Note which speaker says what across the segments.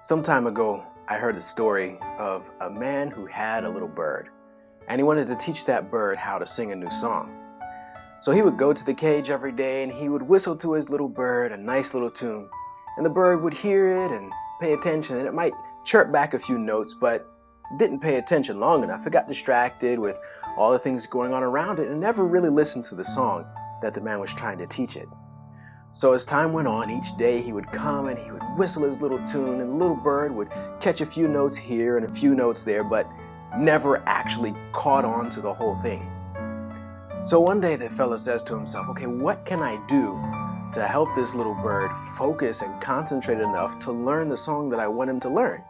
Speaker 1: Some time ago, I heard a story of a man who had a little bird, and he wanted to teach that bird how to sing a new song. So he would go to the cage every day and he would whistle to his little bird a nice little tune, and the bird would hear it and pay attention, and it might chirp back a few notes, but didn't pay attention long enough. It got distracted with all the things going on around it and never really listened to the song that the man was trying to teach it. So as time went on, each day he would come and he would whistle his little tune, and the little bird would catch a few notes here and a few notes there, but never actually caught on to the whole thing. So one day the fellow says to himself, okay, what can I do to help this little bird focus and concentrate enough to learn the song that I want him to learn?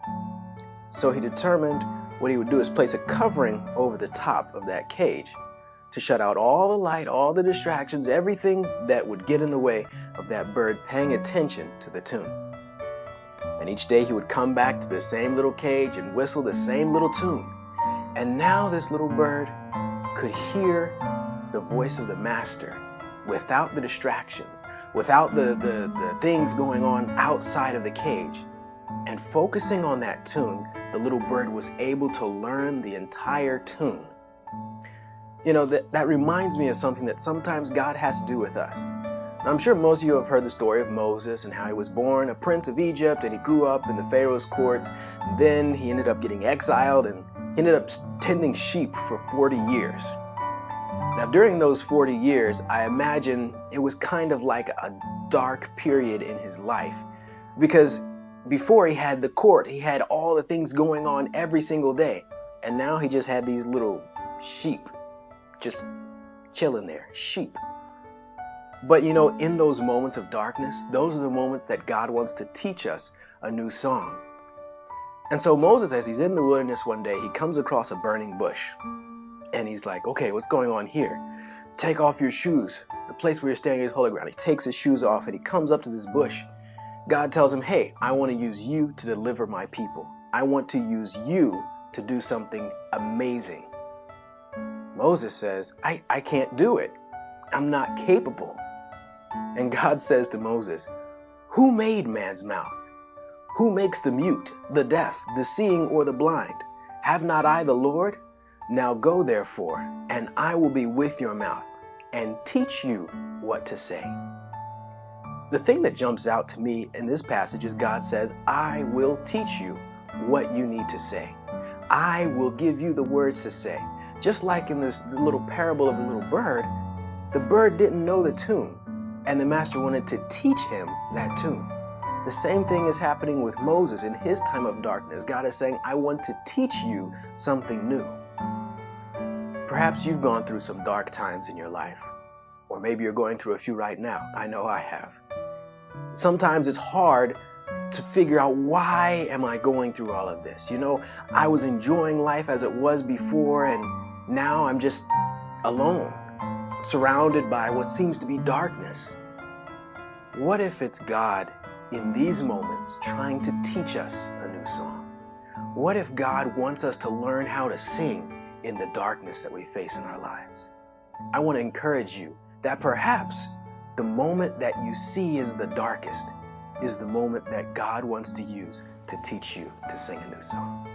Speaker 1: So he determined what he would do is place a covering over the top of that cage to shut out all the light, all the distractions, everything that would get in the way of that bird paying attention to the tune. And each day he would come back to the same little cage and whistle the same little tune. And now this little bird could hear the voice of the master without the distractions, without the things going on outside of the cage. And focusing on that tune, the little bird was able to learn the entire tune. You know, that reminds me of something that sometimes God has to do with us. Now, I'm sure most of you have heard the story of Moses and how he was born a prince of Egypt and he grew up in the Pharaoh's courts. Then he ended up getting exiled and he ended up tending sheep for 40 years. Now, during those 40 years, I imagine it was kind of like a dark period in his life, because before he had the court, he had all the things going on every single day. And now he just had these little sheep just chilling there, sheep. But you know, in those moments of darkness, those are the moments that God wants to teach us a new song. And so Moses, as he's in the wilderness one day, he comes across a burning bush. And he's like, okay, what's going on here? Take off your shoes. The place where you're standing is holy ground. He takes his shoes off and he comes up to this bush. God tells him, hey, I want to use you to deliver my people. I want to use you to do something amazing. Moses says, I can't do it. I'm not capable. And God says to Moses, who made man's mouth? Who makes the mute, the deaf, the seeing, or the blind? Have not I the Lord? Now go therefore, and I will be with your mouth and teach you what to say. The thing that jumps out to me in this passage is God says, I will teach you what you need to say. I will give you the words to say. Just like in this little parable of the little bird, the bird didn't know the tune, and the master wanted to teach him that tune. The same thing is happening with Moses in his time of darkness. God is saying, I want to teach you something new. Perhaps you've gone through some dark times in your life, or maybe you're going through a few right now. I know I have. Sometimes it's hard to figure out, why am I going through all of this? You know, I was enjoying life as it was before, and now I'm just alone, surrounded by what seems to be darkness. What if it's God in these moments trying to teach us a new song? What if God wants us to learn how to sing in the darkness that we face in our lives? I want to encourage you that perhaps the moment that you see is the darkest is the moment that God wants to use to teach you to sing a new song.